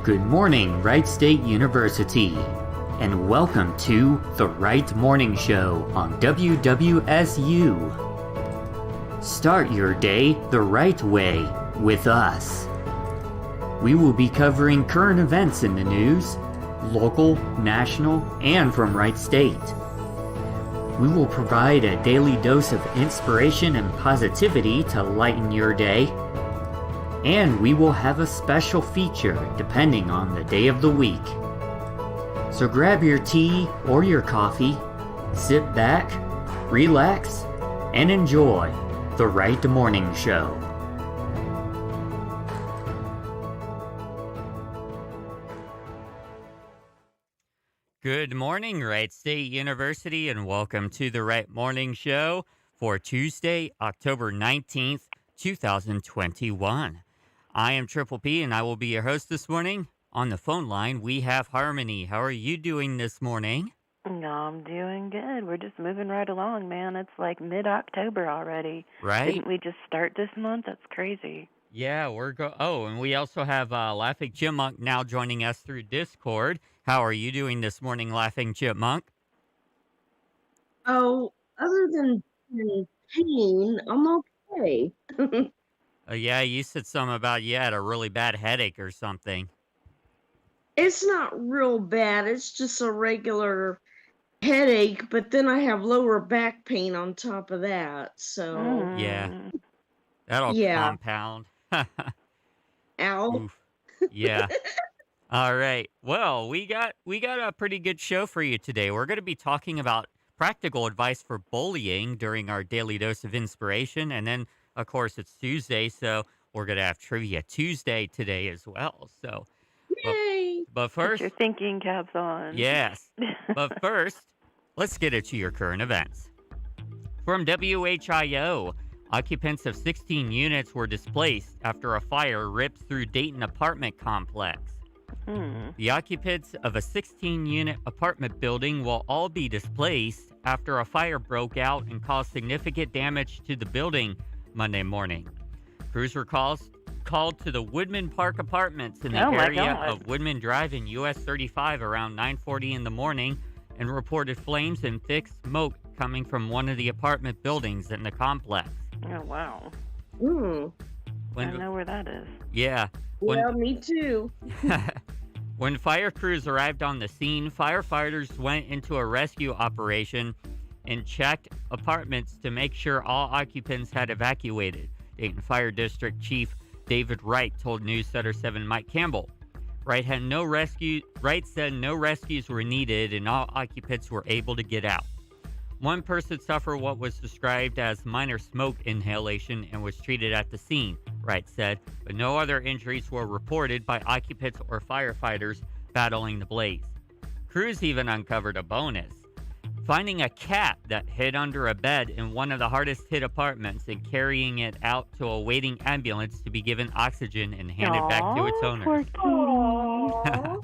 Good morning, Wright State University, and welcome to the Wright Morning Show on WWSU. Start your day the right way with us. We will be covering current events in the news, local, national, and from Wright State. We will provide a daily dose of inspiration and positivity to lighten your day. And we will have a special feature depending on the day of the week. So grab your tea or your coffee, sit back, relax, and enjoy the Wright Morning Show. Good morning, Wright State University, and welcome to the Wright Morning Show for Tuesday, October 19th, 2021. I am Triple P, and I will be your host this morning. On the phone line, we have Harmony. How are you doing this morning? No, I'm doing good. We're just moving right along, man. It's like mid-October already. Right? Didn't we just start this month? That's crazy. Yeah, and we also have Laughing Chipmunk now joining us through Discord. How are you doing this morning, Laughing Chipmunk? Oh, other than pain, I'm okay. Yeah, you said something about you had a really bad headache or something. It's not real bad. It's just a regular headache, but then I have lower back pain on top of that. So, Yeah, that'll compound. Ow. Oof. Yeah. All right. Well, we got a pretty good show for you today. We're going to be talking about practical advice for bullying during our daily dose of inspiration, and then of course it's Tuesday, so we're going to have Trivia Tuesday today as well. So, Yay! but first, put your thinking caps on. Yes. But first, let's get into your current events. From WHIO, occupants of 16 units were displaced after a fire ripped through Dayton apartment complex. The occupants of a 16-unit apartment building will all be displaced after a fire broke out and caused significant damage to the building Monday morning. Crews were called to the Woodman Park Apartments in the area of Woodman Drive and US 35 around 9:40 in the morning and reported flames and thick smoke coming from one of the apartment buildings in the complex. Oh, wow. I know where that is. Yeah. Well, me too. When fire crews arrived on the scene, firefighters went into a rescue operation and checked apartments to make sure all occupants had evacuated. Dayton Fire District Chief David Wright told Newsletter 7 Mike Campbell. Wright said no rescues were needed and all occupants were able to get out. One person suffered what was described as minor smoke inhalation and was treated at the scene, Wright said, but no other injuries were reported by occupants or firefighters battling the blaze. Crews even uncovered a bonus, finding a cat that hid under a bed in one of the hardest hit apartments and carrying it out to a waiting ambulance to be given oxygen and handed back to its owner. Poor kitty.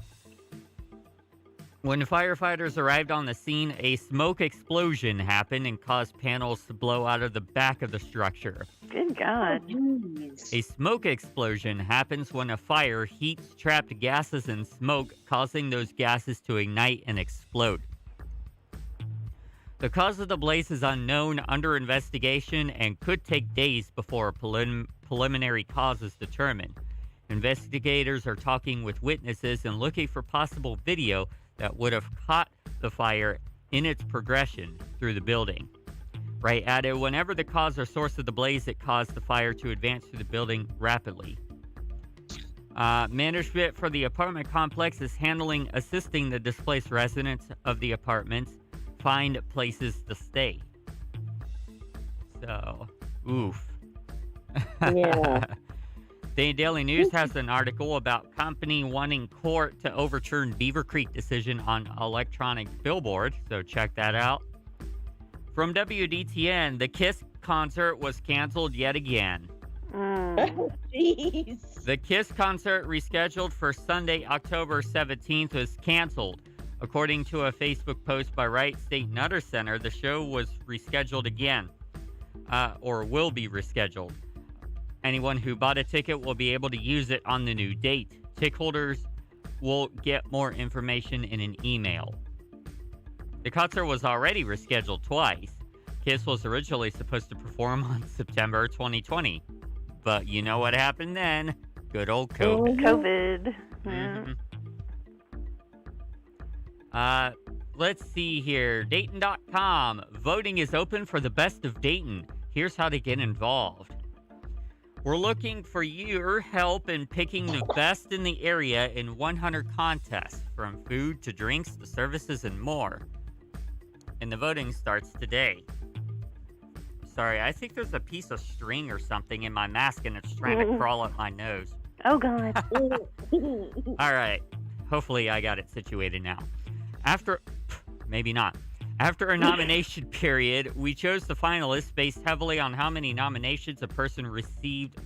When firefighters arrived on the scene, a smoke explosion happened and caused panels to blow out of the back of the structure. Good God. A smoke explosion happens when a fire heats trapped gases and smoke, causing those gases to ignite and explode. The cause of the blaze is unknown, under investigation, and could take days before a preliminary cause is determined. Investigators are talking with witnesses and looking for possible video that would have caught the fire in its progression through the building. Wright added, whenever the cause or source of the blaze that caused the fire to advance through the building rapidly. Management for the apartment complex is assisting the displaced residents of the apartments find places to stay. So, oof. Yeah. The Daily News has an article about company wanting court to overturn Beaver Creek decision on electronic billboard, so check that out. From WDTN, the KISS concert was canceled yet again. Jeez. The KISS concert rescheduled for Sunday, October 17th was canceled. According to a Facebook post by Wright State Nutter Center, the show was rescheduled again, or will be rescheduled. Anyone who bought a ticket will be able to use it on the new date. Ticket holders will get more information in an email. The concert was already rescheduled twice. Kiss was originally supposed to perform on September 2020. But you know what happened then? Good old COVID. COVID. Yeah. Let's see here. Dayton.com. Voting is open for the best of Dayton. Here's how to get involved. We're looking for your help in picking the best in the area in 100 contests, from food to drinks to services and more. And the voting starts today. Sorry, I think there's a piece of string or something in my mask and it's trying to crawl up my nose. Oh, God. All right. Hopefully I got it situated now. Maybe not. After a nomination period, we chose the finalists based heavily on how many nominations a person received.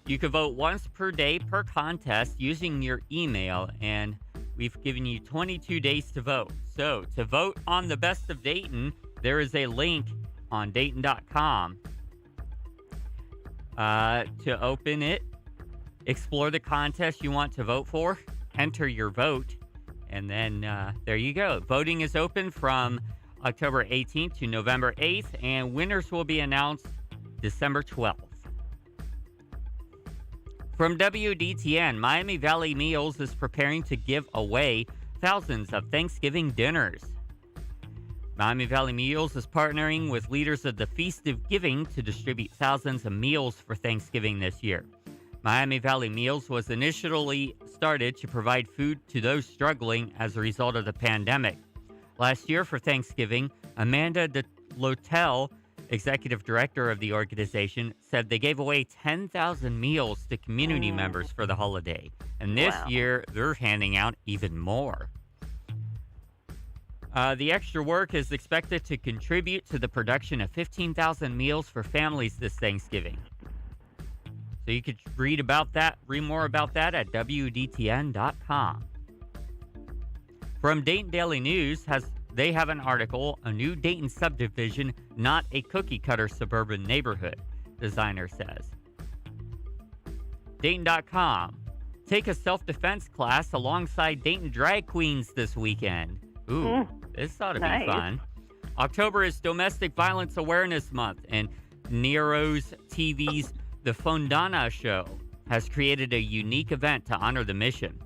You can vote once per day per contest using your email, and we've given you 22 days to vote. So, to vote on the best of Dayton, there is a link on Dayton.com. To open it, explore the contest you want to vote for, enter your vote, and then there you go. Voting is open from October 18th to November 8th, and winners will be announced December 12th. From WDTN, Miami Valley Meals is preparing to give away thousands of Thanksgiving dinners. Miami Valley Meals is partnering with leaders of the Feast of Giving to distribute thousands of meals for Thanksgiving this year. Miami Valley Meals was initially started to provide food to those struggling as a result of the pandemic. Last year for Thanksgiving, Amanda DeLotel, executive director of the organization, said they gave away 10,000 meals to community members for the holiday. And this year, they're handing out even more. The extra work is expected to contribute to the production of 15,000 meals for families this Thanksgiving. So you could read more about that at WDTN.com. From Dayton Daily News, they have an article, A New Dayton Subdivision, Not a Cookie Cutter Suburban Neighborhood, designer says. Dayton.com. Take a self-defense class alongside Dayton drag queens this weekend. Ooh, this ought to be fun. October is Domestic Violence Awareness Month, and Nero's TV's The Fondana Show has created a unique event to honor the mission.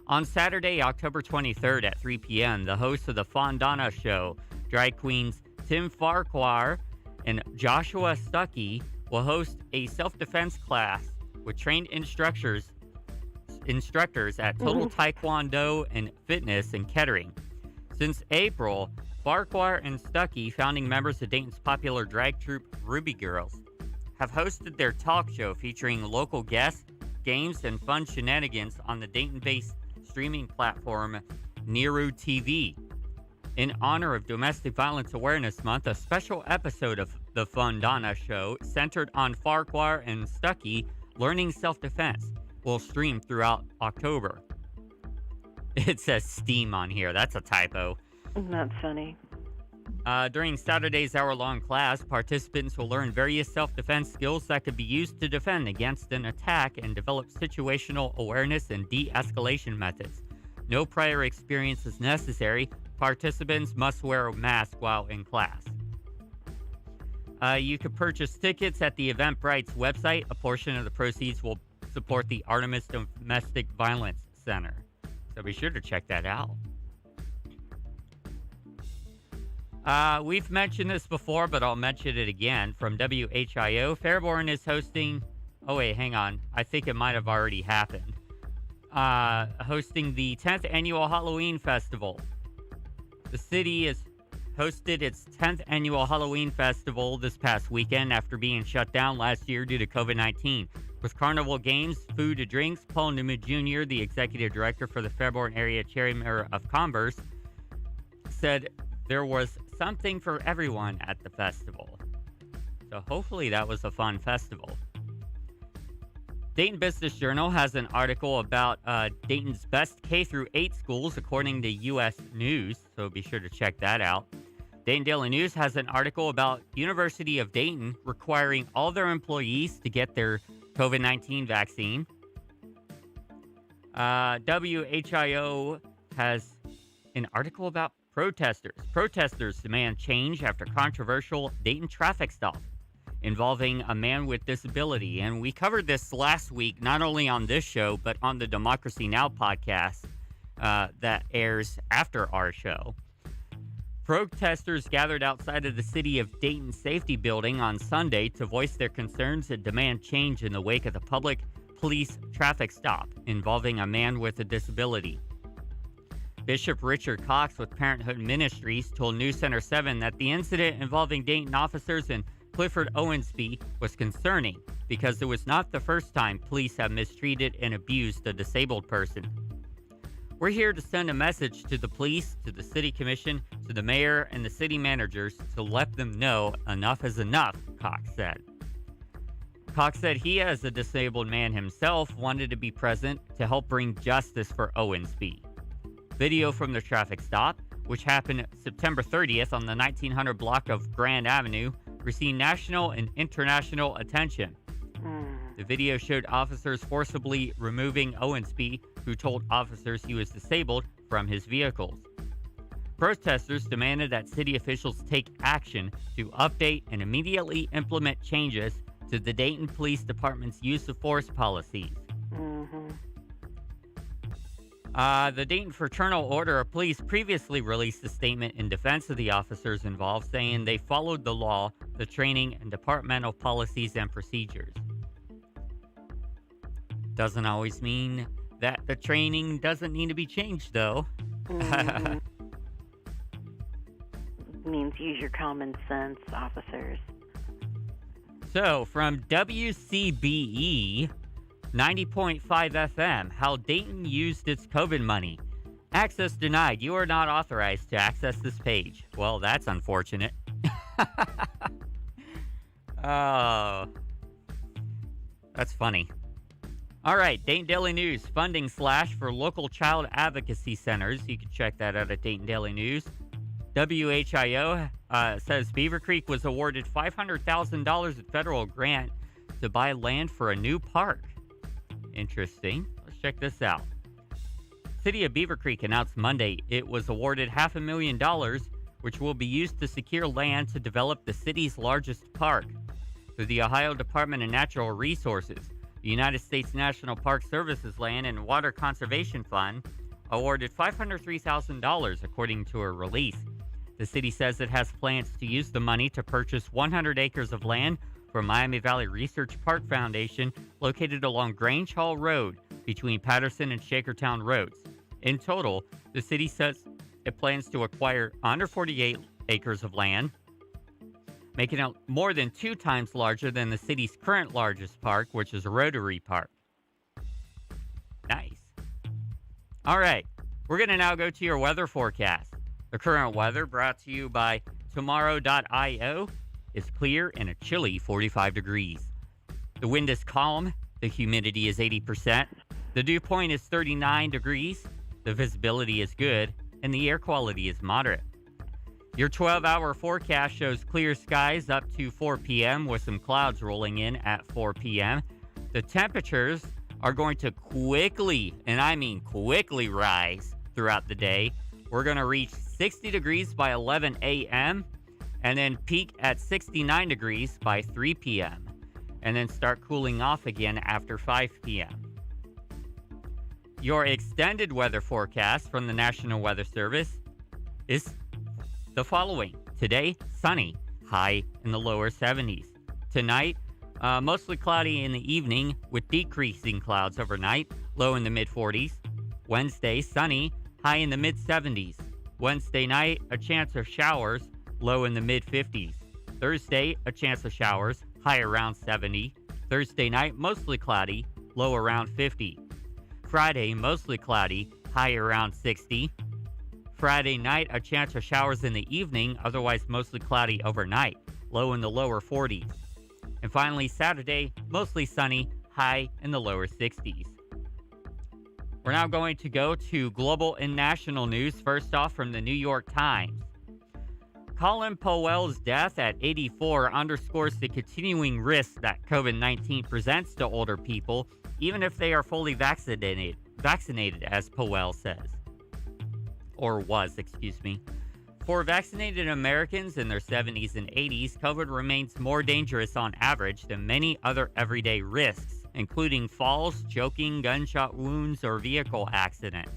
On Saturday, October 23rd at 3 p.m., the hosts of The Fondana Show, drag queens Tim Farquhar and Joshua Stuckey, will host a self-defense class with trained instructors at Total Taekwondo and Fitness in Kettering. Since April, Farquhar and Stuckey, founding members of Dayton's popular drag troupe Ruby Girls, have hosted their talk show featuring local guests, games, and fun shenanigans on the Dayton-based streaming platform Nero TV. In honor of Domestic Violence Awareness Month, a special episode of The Fondana Show centered on Farquhar and Stuckey learning self-defense will stream throughout October. It says Steam on here. That's a typo. That's funny. During Saturday's hour-long class, participants will learn various self-defense skills that could be used to defend against an attack and develop situational awareness and de-escalation methods. No prior experience is necessary. Participants must wear a mask while in class. You could purchase tickets at the Eventbrite's website. A portion of the proceeds will support the Artemis Domestic Violence Center. So be sure to check that out. We've mentioned this before, but I'll mention it again. From WHIO, Fairborn is hosting... Oh, wait, hang on. I think it might have already happened. Hosting the 10th Annual Halloween Festival. The city has hosted its 10th Annual Halloween Festival this past weekend after being shut down last year due to COVID-19. With carnival games, food and drinks, Paul Newman Jr., the executive director for the Fairborn Area Chamber of Commerce, said there was something for everyone at the festival. So hopefully that was a fun festival. Dayton Business Journal has an article about Dayton's best K-8 schools according to U.S. News, so be sure to check that out. Dayton Daily News has an article about University of Dayton requiring all their employees to get their COVID-19 vaccine. WHIO has an article about protesters. Protesters demand change after controversial Dayton traffic stop involving a man with disability. And we covered this last week, not only on this show, but on the Democracy Now! Podcast that airs after our show. Protesters gathered outside of the City of Dayton Safety Building on Sunday to voice their concerns and demand change in the wake of the public police traffic stop involving a man with a disability. Bishop Richard Cox with Parenthood Ministries told News Center 7 that the incident involving Dayton officers and Clifford Owensby was concerning because it was not the first time police have mistreated and abused a disabled person. We're here to send a message to the police, to the city commission, to the mayor, and the city managers to let them know enough is enough, Cox said. Cox said he, as a disabled man himself, wanted to be present to help bring justice for Owensby. Video from the traffic stop, which happened September 30th on the 1900 block of Grand Avenue, received national and international attention. The video showed officers forcibly removing Owensby, who told officers he was disabled, from his vehicles. Protesters demanded that city officials take action to update and immediately implement changes to the Dayton Police Department's use of force policies. The Dayton Fraternal Order of Police previously released a statement in defense of the officers involved, saying they followed the law, the training, and departmental policies and procedures. Doesn't always mean that the training doesn't need to be changed, though. Means use your common sense, officers. So, from WCBE 90.5 FM, how Dayton used its COVID money. Access denied. You are not authorized to access this page. Well, that's unfortunate. Oh, that's funny. All right, Dayton Daily News, funding slash for local child advocacy centers. You can check that out at Dayton Daily News. WHIO says Beaver Creek was awarded $500,000 in federal grant to buy land for a new park. Interesting. Let's check this out. City of Beaver Creek announced Monday it was awarded $500,000, which will be used to secure land to develop the city's largest park. Through the Ohio Department of Natural Resources, the United States National Park Services Land and Water Conservation Fund awarded $503,000, according to a release. The city says it has plans to use the money to purchase 100 acres of land from Miami Valley Research Park Foundation, located along Grange Hall Road between Patterson and Shakertown Roads. In total, the city says it plans to acquire 148 acres of land, making it more than 2 times larger than the city's current largest park, which is Rotary Park. Nice. All right, we're going to now go to your weather forecast. The current weather, brought to you by Tomorrow.io, is clear and a chilly 45 degrees. The wind is calm, the humidity is 80%, the dew point is 39 degrees, the visibility is good, and the air quality is moderate. Your 12-hour forecast shows clear skies up to 4 p.m. with some clouds rolling in at 4 p.m. The temperatures are going to quickly, and I mean quickly, rise throughout the day. We're going to reach 60 degrees by 11 a.m. and then peak at 69 degrees by 3 p.m. and then start cooling off again after 5 p.m. Your extended weather forecast from the National Weather Service is the following. Today, sunny, high in the lower 70s. Tonight, mostly cloudy in the evening with decreasing clouds overnight, low in the mid-40s. Wednesday, sunny, high in the mid-70s. Wednesday night, a chance of showers, low in the mid-50s. Thursday, a chance of showers, high around 70. Thursday night, mostly cloudy, low around 50. Friday, mostly cloudy, high around 60. Friday night, a chance of showers in the evening, otherwise mostly cloudy overnight, low in the lower 40s. And finally, Saturday, mostly sunny, high in the lower 60s. We're now going to go to global and national news, first off from the New York Times. Colin Powell's death at 84 underscores the continuing risk that COVID-19 presents to older people, even if they are fully vaccinated. vaccinated, as Powell says. Or was, excuse me. For vaccinated Americans in their 70s and 80s, COVID remains more dangerous on average than many other everyday risks, including falls, choking, gunshot wounds, or vehicle accidents.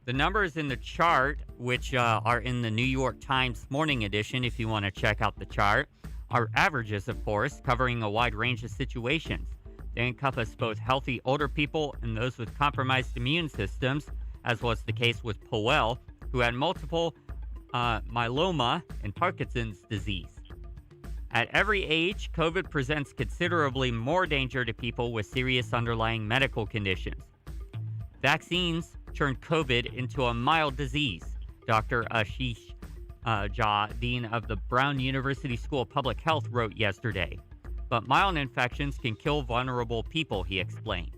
The numbers in the chart, which are in the New York Times Morning Edition if you want to check out the chart, are averages, of course, covering a wide range of situations. They encompass both healthy older people and those with compromised immune systems, as was the case with Powell, who had multiple myeloma and Parkinson's disease. At every age, COVID presents considerably more danger to people with serious underlying medical conditions. Vaccines turn COVID into a mild disease, Dr. Ashish Jha, dean of the Brown University School of Public Health, wrote yesterday. But mild infections can kill vulnerable people, he explained.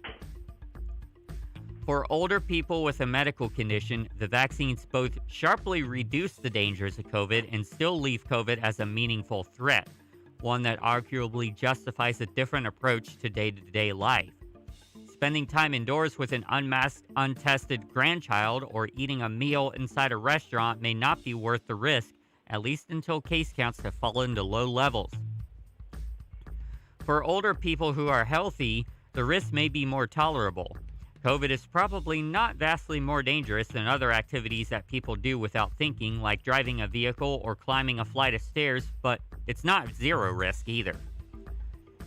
For older people with a medical condition, the vaccines both sharply reduce the dangers of COVID and still leave COVID as a meaningful threat, one that arguably justifies a different approach to day-to-day life. Spending time indoors with an unmasked, untested grandchild or eating a meal inside a restaurant may not be worth the risk, at least until case counts have fallen to low levels. For older people who are healthy, the risk may be more tolerable. COVID is probably not vastly more dangerous than other activities that people do without thinking, like driving a vehicle or climbing a flight of stairs, but it's not zero risk either.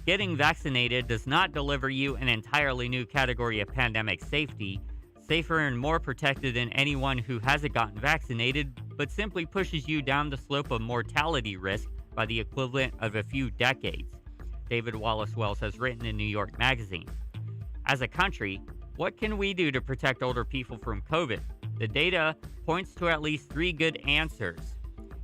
Getting vaccinated does not deliver you an entirely new category of pandemic safety, safer and more protected than anyone who hasn't gotten vaccinated, but simply pushes you down the slope of mortality risk by the equivalent of a few decades, David Wallace Wells has written in New York Magazine. As a country, what can we do to protect older people from COVID? The data points to at least 3 good answers.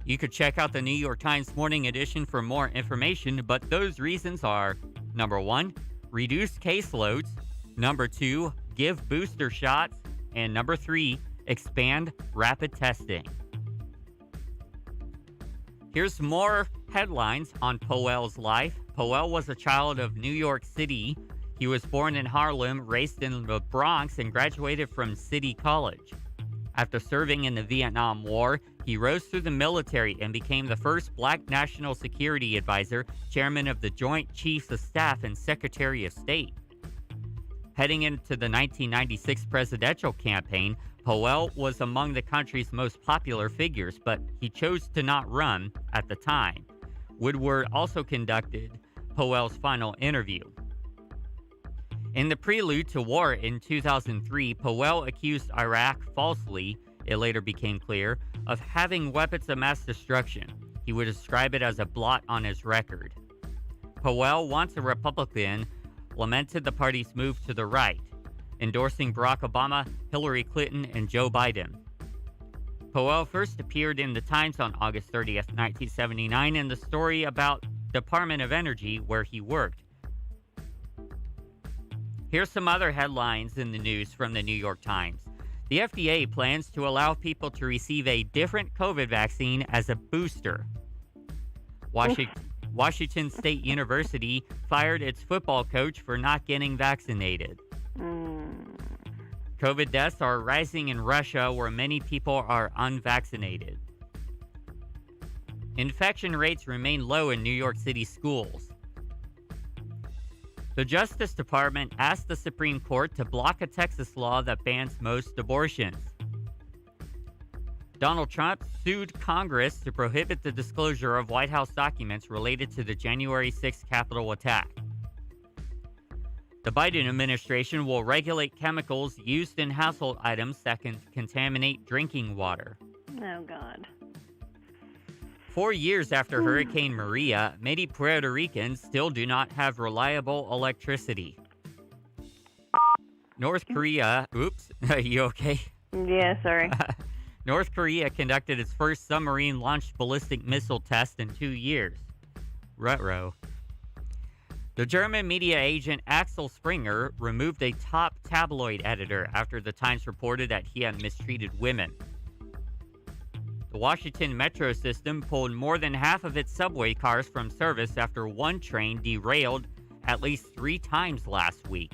You could check out the New York Times Morning Edition for more information, but those reasons are: number 1, reduce caseloads; number 2, give booster shots; and number 3, expand rapid testing. Here's more headlines on Powell's life. Powell was a child of New York City. He was born in Harlem, raised in the Bronx, and graduated from City College. After serving in the Vietnam War, he rose through the military and became the first Black National Security Advisor, chairman of the Joint Chiefs of Staff, and Secretary of State. Heading into the 1996 presidential campaign, Powell was among the country's most popular figures, but he chose to not run at the time. Woodward also conducted Powell's final interview. In the prelude to war in 2003, Powell accused Iraq falsely, it later became clear, of having weapons of mass destruction. He would describe it as a blot on his record. Powell, once a Republican, lamented the party's move to the right, endorsing Barack Obama, Hillary Clinton, and Joe Biden. Powell first appeared in the Times on August 30th, 1979, in the story about Department of Energy, where he worked. Here's some other headlines in the news from the New York Times. The FDA plans to allow people to receive a different COVID vaccine as a booster. Washington State University fired its football coach for not getting vaccinated. COVID deaths are rising in Russia, where many people are unvaccinated. Infection rates remain low in New York City schools. The Justice Department asked the Supreme Court to block a Texas law that bans most abortions. Donald Trump sued Congress to prohibit the disclosure of White House documents related to the January 6th Capitol attack. The Biden administration will regulate chemicals used in household items that can contaminate drinking water. Oh, God. 4 years after Hurricane Maria, many Puerto Ricans still do not have reliable electricity. North Korea, you okay? Yeah, sorry. North Korea conducted its first submarine-launched ballistic missile test in 2 years. Ruh-roh. The German media agent Axel Springer removed a top tabloid editor after the Times reported that he had mistreated women. The Washington metro system pulled more than half of its subway cars from service after one train derailed at least 3 times last week.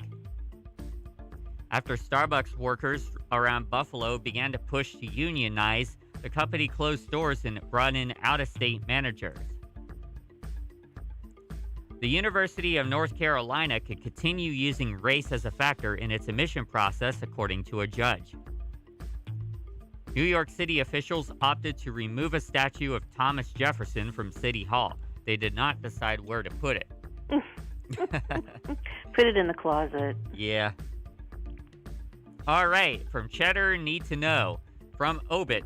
After Starbucks workers around Buffalo began to push to unionize, the company closed doors and brought in out-of-state managers. The University of North Carolina could continue using race as a factor in its admission process, according to a judge. New York City officials opted to remove a statue of Thomas Jefferson from City Hall. They did not decide where to put it. Put it in the closet. Yeah. All right, from Cheddar, Need to Know. From Obit,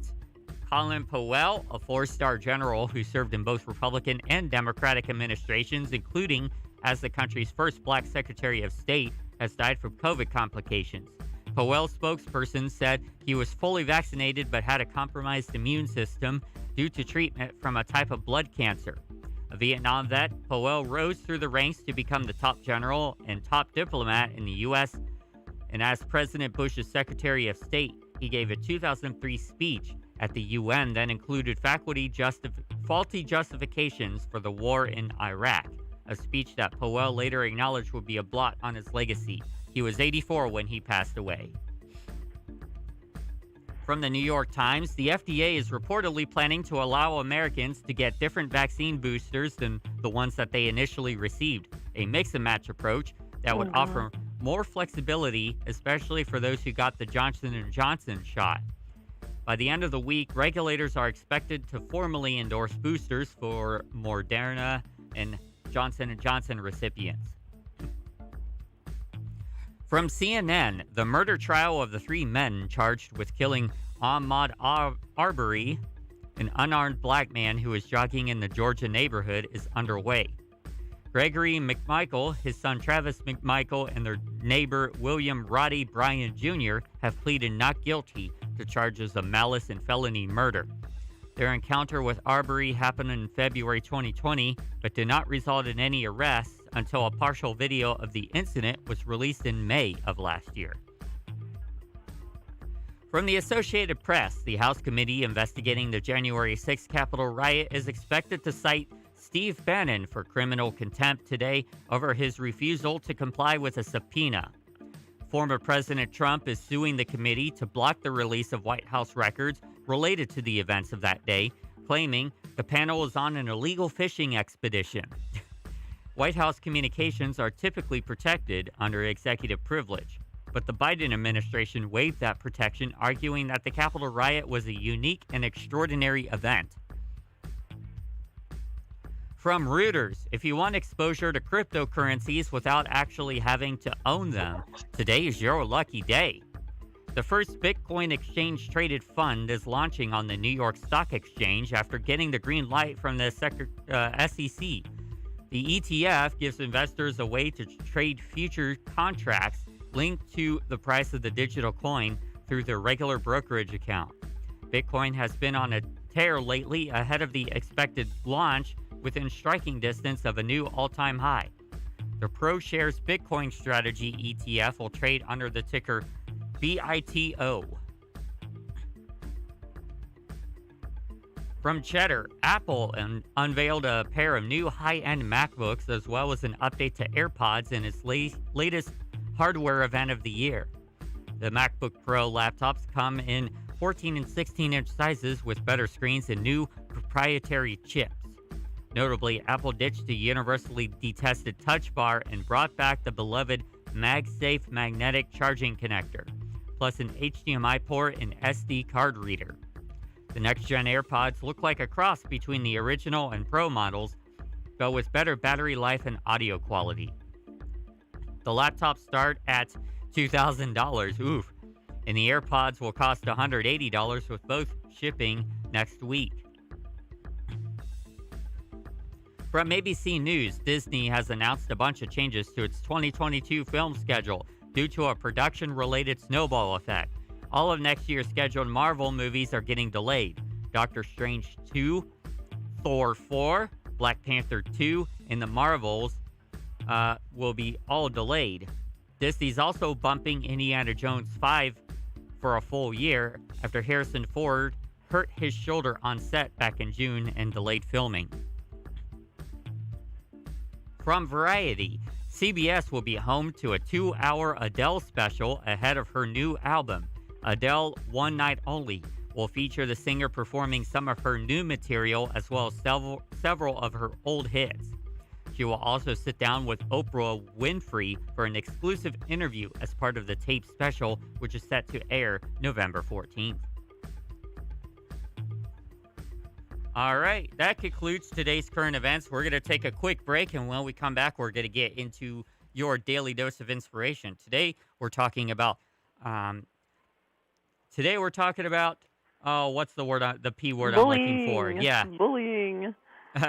Colin Powell, a 4-star general who served in both Republican and Democratic administrations, including as the country's first black Secretary of State, has died from COVID complications. Powell's spokesperson said he was fully vaccinated but had a compromised immune system due to treatment from a type of blood cancer. A Vietnam vet, Powell rose through the ranks to become the top general and top diplomat in the U.S., and as President Bush's Secretary of State, he gave a 2003 speech at the UN that included faulty justifications for the war in Iraq, a speech that Powell later acknowledged would be a blot on his legacy. He was 84 when he passed away. From the New York Times, the FDA is reportedly planning to allow Americans to get different vaccine boosters than the ones that they initially received, a mix-and-match approach that would offer more flexibility, especially for those who got the Johnson & Johnson shot. By the end of the week, regulators are expected to formally endorse boosters for Moderna and Johnson & Johnson recipients. From CNN, the murder trial of the 3 men charged with killing Ahmaud Arbery, an unarmed black man who was jogging in the Georgia neighborhood, is underway. Gregory McMichael, his son Travis McMichael, and their neighbor William Roddy Bryan Jr. have pleaded not guilty to charges of malice and felony murder. Their encounter with Arbery happened in February 2020, but did not result in any arrests until a partial video of the incident was released in May of last year. From the Associated Press, the House committee investigating the January 6th Capitol riot is expected to cite Steve Bannon for criminal contempt today over his refusal to comply with a subpoena. Former President Trump is suing the committee to block the release of White House records related to the events of that day, claiming the panel is on an illegal fishing expedition. White House communications are typically protected under executive privilege, but the Biden administration waived that protection, arguing that the Capitol riot was a unique and extraordinary event. From Reuters, if you want exposure to cryptocurrencies without actually having to own them, today is your lucky day. The first Bitcoin exchange-traded fund is launching on the New York Stock Exchange after getting the green light from the SEC. The ETF gives investors a way to trade future contracts linked to the price of the digital coin through their regular brokerage account. Bitcoin has been on a tear lately ahead of the expected launch, within striking distance of a new all-time high. The ProShares Bitcoin Strategy ETF will trade under the ticker BITO. From Cheddar, Apple unveiled a pair of new high-end MacBooks as well as an update to AirPods in its latest hardware event of the year. The MacBook Pro laptops come in 14 and 16-inch sizes with better screens and new proprietary chips. Notably, Apple ditched the universally detested Touch Bar and brought back the beloved MagSafe magnetic charging connector, plus an HDMI port and SD card reader. The next-gen AirPods look like a cross between the original and Pro models, but with better battery life and audio quality. The laptops start at $2,000, oof, and the AirPods will cost $180 with both shipping next week. From ABC News, Disney has announced a bunch of changes to its 2022 film schedule due to a production-related snowball effect. All of next year's scheduled Marvel movies are getting delayed. Doctor Strange 2, Thor 4, Black Panther 2, and the Marvels will be all delayed. Disney's also bumping Indiana Jones 5 for a full year after Harrison Ford hurt his shoulder on set back in June and delayed filming. From Variety, CBS will be home to a 2-hour Adele special ahead of her new album. Adele One Night Only will feature the singer performing some of her new material as well as several of her old hits. She will also sit down with Oprah Winfrey for an exclusive interview as part of the tape special, which is set to air November 14th. All right, that concludes today's current events. We're going to take a quick break, and when we come back, we're going to get into your daily dose of inspiration. Today, we're talking about, what's the word, the P word I'm looking for? Bullying. Yeah, Bullying.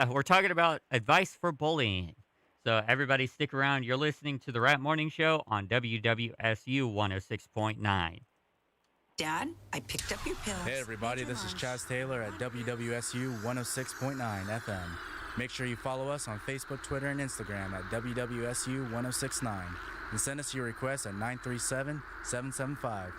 we're talking about advice for bullying. So everybody stick around. You're listening to the Rat Morning Show on WWSU 106.9. Dad, I picked up your pills. Hey everybody, this is Chaz Taylor at WWSU 106.9 FM. Make sure you follow us on Facebook, Twitter, and Instagram at WWSU 1069 and send us your requests at 937-775.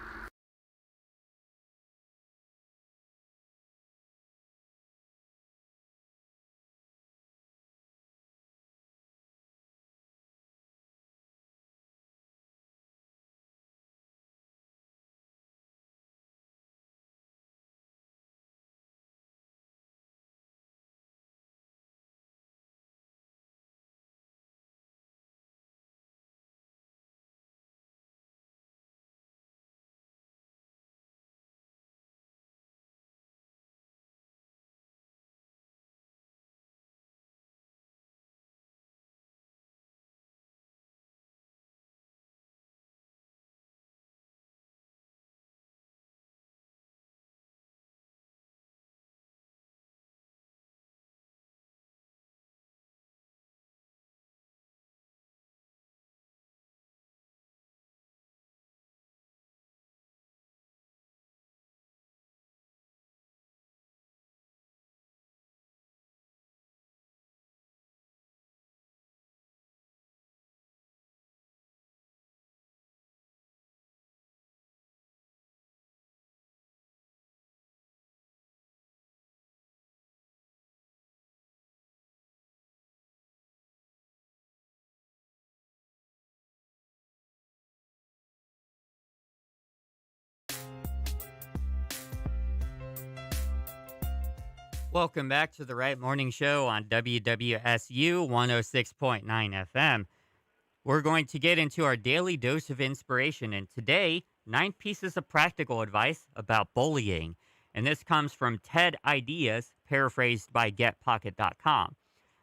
Welcome back to the Right Morning Show on WWSU 106.9 FM. We're going to get into our daily dose of inspiration, and today, 9 pieces of practical advice about bullying. And this comes from TED Ideas, paraphrased by GetPocket.com.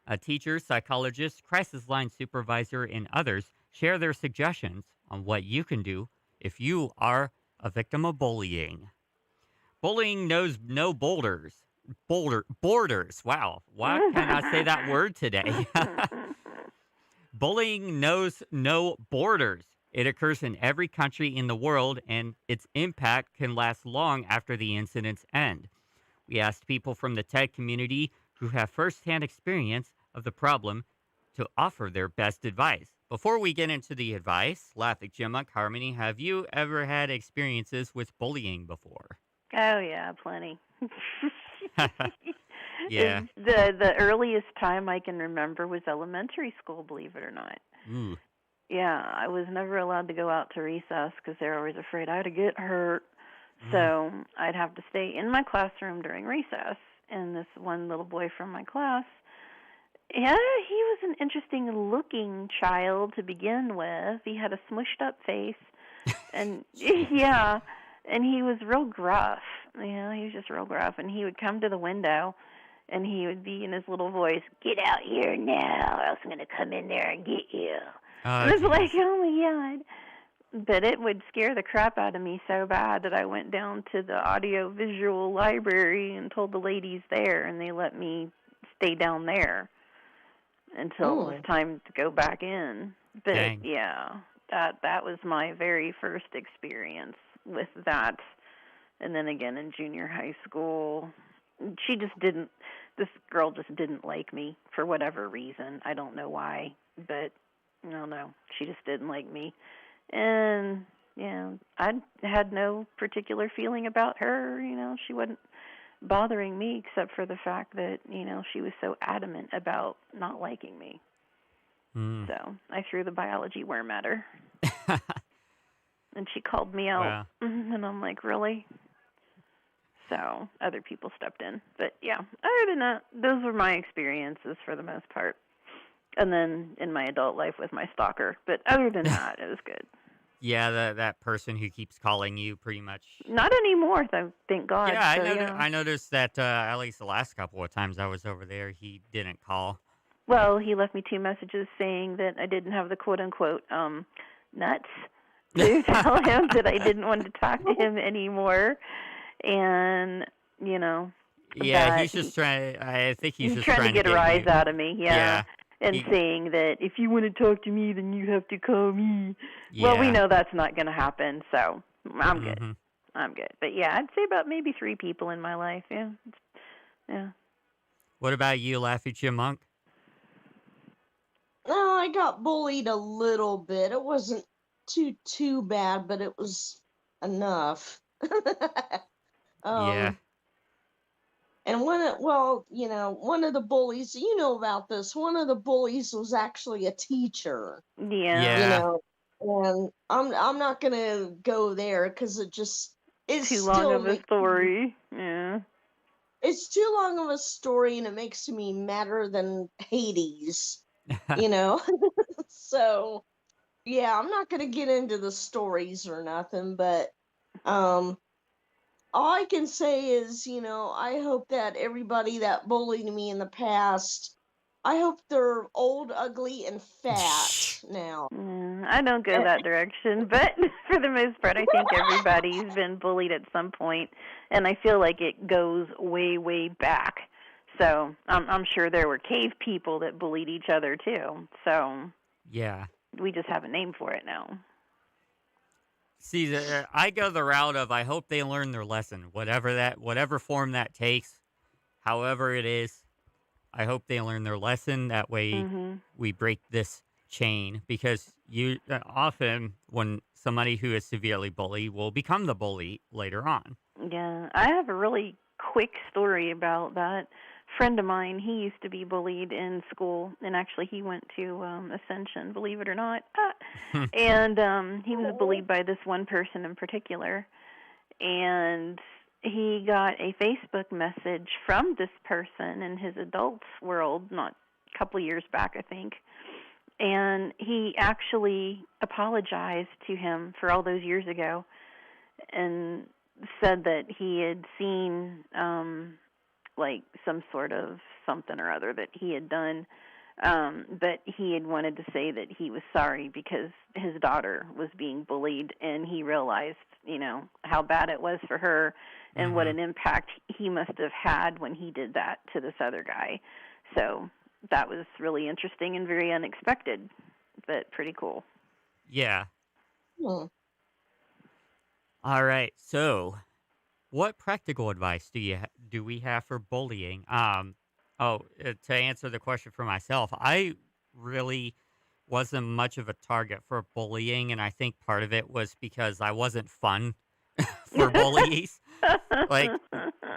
A teacher, psychologist, crisis line supervisor, and others share their suggestions on what you can do if you are a victim of bullying. Bullying knows no borders. Borders. Wow. Why can't I say that word today? Bullying knows no borders. It occurs in every country in the world, and its impact can last long after the incidents end. We asked people from the TED community who have firsthand experience of the problem to offer their best advice. Before we get into the advice, Lathic Gemma, Harmony, have you ever had experiences with bullying before? Oh yeah, plenty. Yeah. The earliest time I can remember was elementary school, believe it or not. Ooh. Yeah, I was never allowed to go out to recess because they were always afraid I'd get hurt. So I'd have to stay in my classroom during recess. And this one little boy from my class, yeah, he was an interesting looking child to begin with. He had a smushed up face. And yeah, and he was real gruff. Yeah, he was just real gruff. And he would come to the window and he would be in his little voice, "Get out here now, or else I'm going to come in there and get you." It was like, oh my God. But it would scare the crap out of me so bad that I went down to the audio-visual library and told the ladies there, and they let me stay down there until it was time to go back in. But Dang. yeah, that was my very first experience with that. And then again in junior high school, this girl just didn't like me for whatever reason. I don't know why, but I don't know. She just didn't like me. And, yeah, I had no particular feeling about her. You know, she wasn't bothering me except for the fact that, you know, she was so adamant about not liking me. Mm. So I threw the biology worm at her, and she called me out, Wow. and I'm like, really? So other people stepped in. But yeah, other than that, those were my experiences for the most part. And then in my adult life with my stalker. But other than that, it was good. Yeah, that person who keeps calling you pretty much. Not anymore, though, thank God. Yeah, So yeah. I noticed that at least the last couple of times I was over there, he didn't call. Well, he left me 2 messages saying that I didn't have the quote-unquote nuts to tell him that I didn't want to talk to him anymore. And, Yeah, that he's just trying. I think he's just trying to get a get rise you. out of me, Yeah. and He- saying that if you want to talk to me, then you have to call me. Well, we Yeah. know that's not going to happen, so I'm good. Mhm. I'm good. But yeah, I'd say about maybe 3 people in my life. Yeah. Yeah. What about you, Laffy Chipmunk? No, I got bullied a little bit. It wasn't too bad, but it was enough. Yeah. um, and one of the bullies, you know about this. One of the bullies was actually a teacher. Yeah. You Yeah. know, and I'm not gonna go there because it Too long still of a makes story. Yeah. it's too long of a story, and it makes me madder than Hades. You know, so yeah, I'm not gonna get into the stories or nothing, but um, all I can say is, I hope that everybody that bullied me in the past, I hope they're old, ugly, and fat now. I don't go that direction, but for the most part, I think everybody's been bullied at some point, and I feel like it goes way, way back. So I'm sure there were cave people that bullied each other too. So Yeah. we just have a name for it now. See, I go the route of I hope they learn their lesson, whatever form that takes, however it is. I hope they learn their lesson. That way, we break this chain because you often when somebody who is severely bullied will become the bully later on. Yeah, I have a really quick story about that. Friend of mine, he used to be bullied in school, and actually he went to Ascension, believe it or not. And he was bullied by this one person in particular, and he got a Facebook message from this person in his adult world, not a couple of years back, I think. And he actually apologized to him for all those years ago and said that he had seen like some sort of something or other that he had done, but he had wanted to say that he was sorry because his daughter was being bullied, and he realized, how bad it was for her and what an impact he must have had when he did that to this other guy. So that was really interesting and very unexpected, but pretty cool. Yeah. Hmm. All right. So, what practical advice do we have for bullying? To answer the question for myself, I really wasn't much of a target for bullying, and I think part of it was because I wasn't fun for bullies. Like,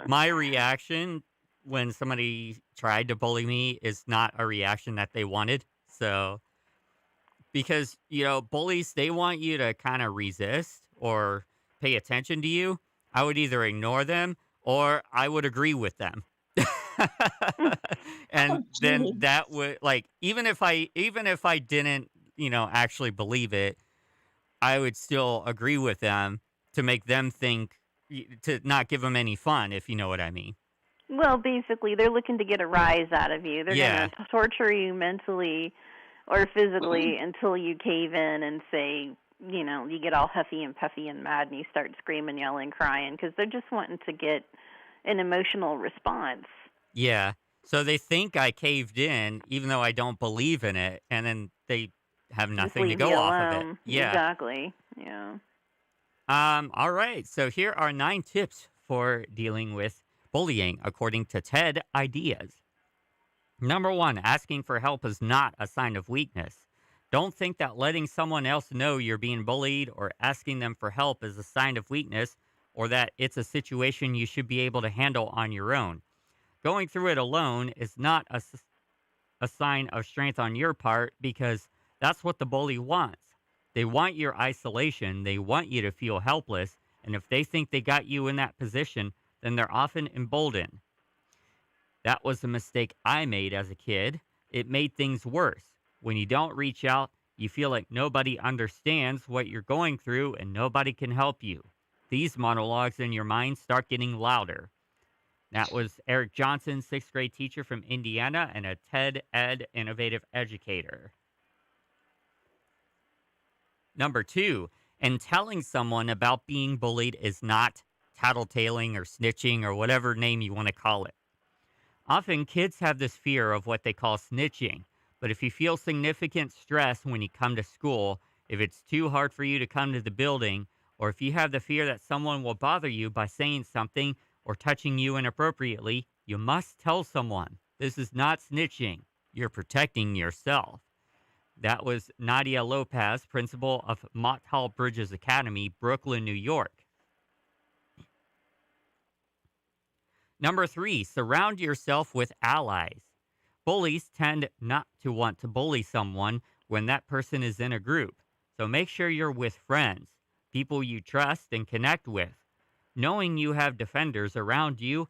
my reaction when somebody tried to bully me is not a reaction that they wanted. So, because, bullies, they want you to kind of resist or pay attention to you. I would either ignore them or I would agree with them. And then Gee. that would even if I didn't, actually believe it, I would still agree with them to make them think to not give them any fun, if you know what I mean. Well, basically, they're looking to get a rise out of you. They're Yeah. going to torture you mentally or physically until you cave in and say, you get all huffy and puffy and mad and you start screaming, yelling, crying, because they're just wanting to get an emotional response. Yeah. So they think I caved in, even though I don't believe in it, and then they have Just nothing to leave go you off of it. alone. Yeah. Exactly. Yeah. All right. So here are 9 tips for dealing with bullying, according to TED Ideas. Number 1, asking for help is not a sign of weakness. Don't think that letting someone else know you're being bullied or asking them for help is a sign of weakness or that it's a situation you should be able to handle on your own. Going through it alone is not a sign of strength on your part because that's what the bully wants. They want your isolation. They want you to feel helpless. And if they think they got you in that position, then they're often emboldened. That was a mistake I made as a kid. It made things worse. When you don't reach out, you feel like nobody understands what you're going through and nobody can help you. These monologues in your mind start getting louder. That was Eric Johnson, sixth grade teacher from Indiana and a TED Ed innovative educator. Number 2, and telling someone about being bullied is not tattletaling or snitching or whatever name you want to call it. Often kids have this fear of what they call snitching, but if you feel significant stress when you come to school, if it's too hard for you to come to the building, or if you have the fear that someone will bother you by saying something or touching you inappropriately, you must tell someone. This is not snitching. You're protecting yourself. That was Nadia Lopez, principal of Mott Hall Bridges Academy, Brooklyn, New York. Number 3, surround yourself with allies. Bullies tend not to want to bully someone when that person is in a group. So make sure you're with friends, people you trust and connect with. Knowing you have defenders around you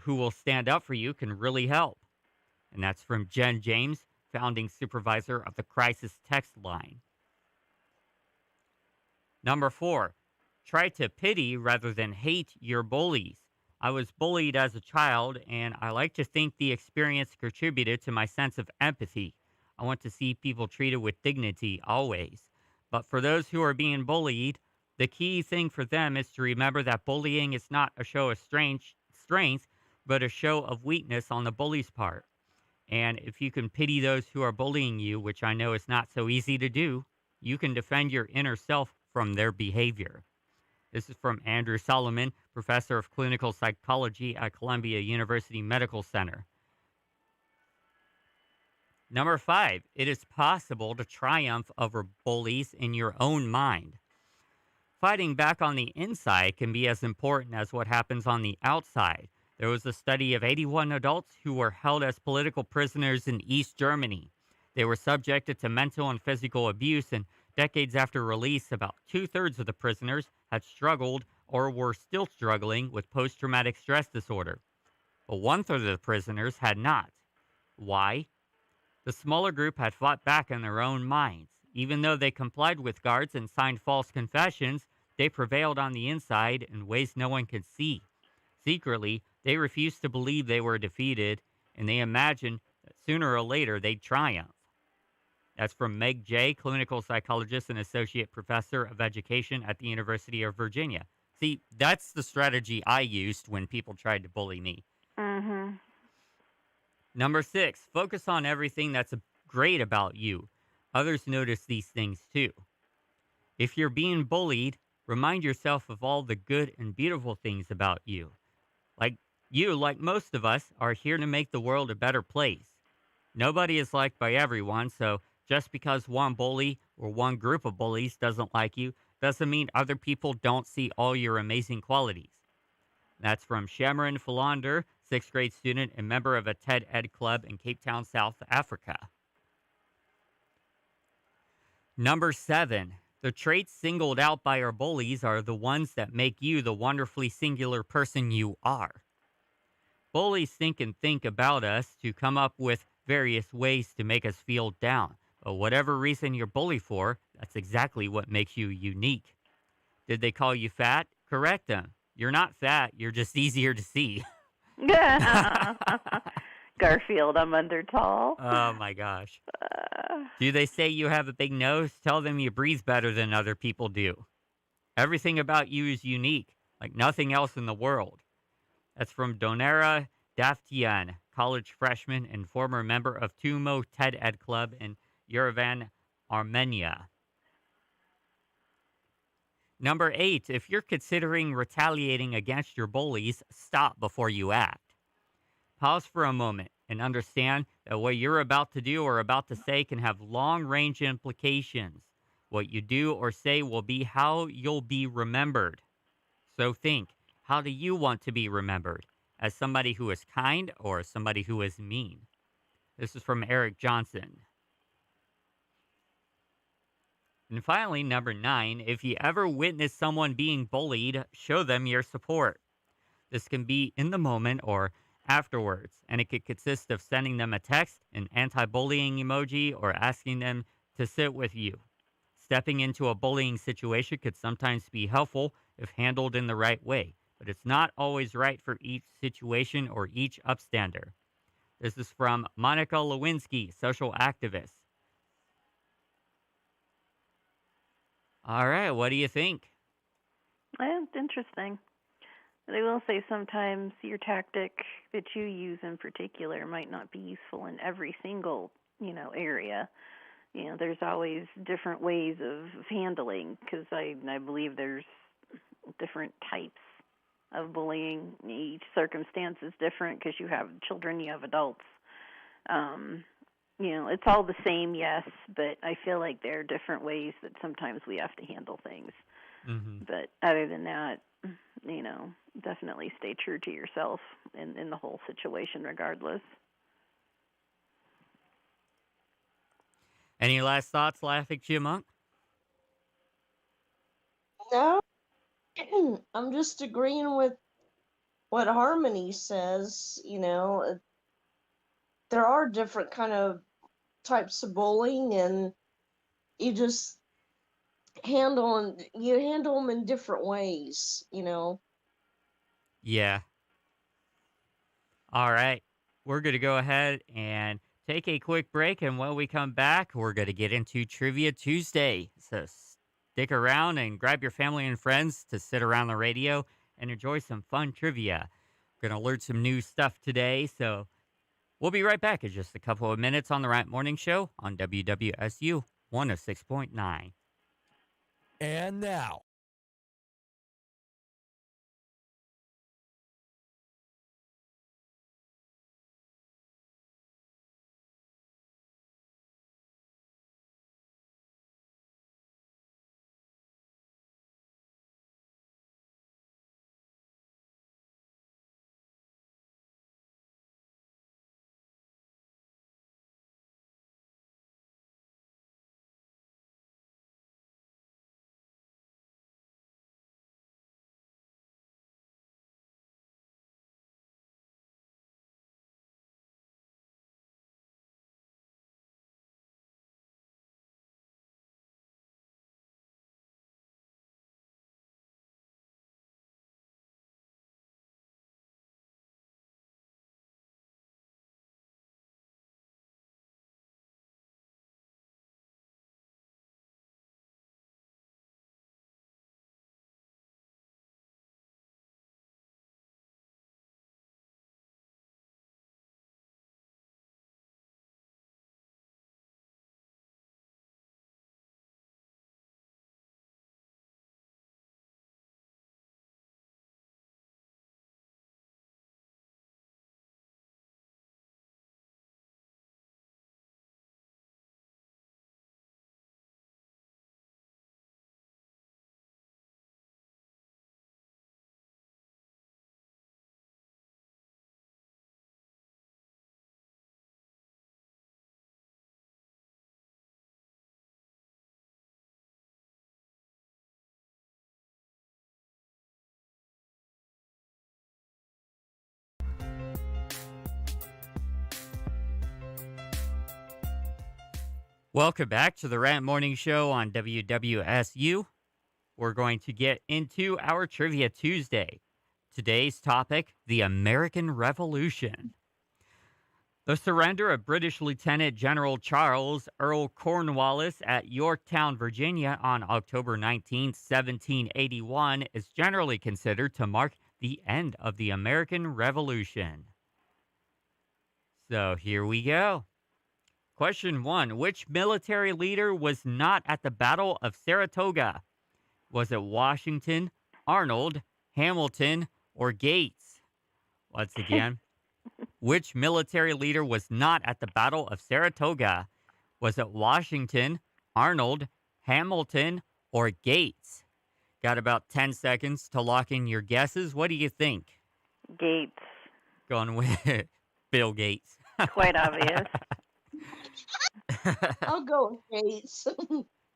who will stand up for you can really help. And that's from Jen James, founding supervisor of the Crisis Text Line. Number 4, try to pity rather than hate your bullies. I was bullied as a child, and I like to think the experience contributed to my sense of empathy. I want to see people treated with dignity always. But for those who are being bullied, the key thing for them is to remember that bullying is not a show of strength, but a show of weakness on the bully's part. And if you can pity those who are bullying you, which I know is not so easy to do, you can defend your inner self from their behavior. This is from Andrew Solomon, professor of clinical psychology at Columbia University Medical Center. Number 5, it is possible to triumph over bullies in your own mind. Fighting back on the inside can be as important as what happens on the outside. There was a study of 81 adults who were held as political prisoners in East Germany. They were subjected to mental and physical abuse, and decades after release, about 2/3 of the prisoners had struggled or were still struggling with post-traumatic stress disorder. But 1/3 of the prisoners had not. Why? The smaller group had fought back in their own minds. Even though they complied with guards and signed false confessions, they prevailed on the inside in ways no one could see. Secretly, they refused to believe they were defeated, and they imagined that sooner or later they'd triumph. That's from Meg Jay, clinical psychologist and associate professor of education at the University of Virginia. See, that's the strategy I used when people tried to bully me. Mhm. Number 6, focus on everything that's great about you. Others notice these things too. If you're being bullied, remind yourself of all the good and beautiful things about you. Like most of us, are here to make the world a better place. Nobody is liked by everyone, so just because one bully or one group of bullies doesn't like you doesn't mean other people don't see all your amazing qualities. That's from Shamron Philander, 6th grade student and member of a TED Ed club in Cape Town, South Africa. Number 7, the traits singled out by our bullies are the ones that make you the wonderfully singular person you are. Bullies think about us to come up with various ways to make us feel down. But whatever reason you're bullied for, that's exactly what makes you unique. Did they call you fat? Correct them. You're not fat. You're just easier to see. Garfield, I'm under tall. Oh, my gosh. Do they say you have a big nose? Tell them you breathe better than other people do. Everything about you is unique, like nothing else in the world. That's from Donera Daftian, college freshman and former member of Tumo TED Ed Club in Yerevan, Armenia. Number 8, if you're considering retaliating against your bullies, stop before you act. Pause for a moment and understand that what you're about to do or about to say can have long-range implications. What you do or say will be how you'll be remembered. So think, how do you want to be remembered? As somebody who is kind or as somebody who is mean? This is from Eric Johnson. And finally, number 9, if you ever witness someone being bullied, show them your support. This can be in the moment or afterwards, and it could consist of sending them a text, an anti-bullying emoji, or asking them to sit with you. Stepping into a bullying situation could sometimes be helpful if handled in the right way, but it's not always right for each situation or each upstander. This is from Monica Lewinsky, social activist. All right, what do you think? Well, it's interesting. They will say sometimes your tactic that you use in particular might not be useful in every single, area. There's always different ways of handling because I believe there's different types of bullying. Each circumstance is different because you have children, you have adults. It's all the same, yes, but I feel like there are different ways that sometimes we have to handle things. Mm-hmm. But other than that, definitely stay true to yourself in the whole situation regardless. Any last thoughts, Laughing Chipmunk? No, I'm just agreeing with what Harmony says. There are different kind of types of bullying, and you just handle them in different ways. Yeah. All right. We're going to go ahead and take a quick break. And when we come back, we're going to get into Trivia Tuesday. So stick around and grab your family and friends to sit around the radio and enjoy some fun trivia. We're going to learn some new stuff today. So we'll be right back in just a couple of minutes on the Wright Morning Show on WWSU 106.9. And now, Welcome back to the Rant Morning Show on WWSU. We're going to get into our Trivia Tuesday. Today's topic, the American Revolution. The surrender of British Lieutenant General Charles Earl Cornwallis at Yorktown, Virginia on October 19, 1781 is generally considered to mark the end of the American Revolution. So here we go. Question 1. Which military leader was not at the Battle of Saratoga? Was it Washington, Arnold, Hamilton, or Gates? Once again, which military leader was not at the Battle of Saratoga? Was it Washington, Arnold, Hamilton, or Gates? Got about 10 seconds to lock in your guesses. What do you think? Gates. Going with Bill Gates. Quite obvious. I'll go with Gates.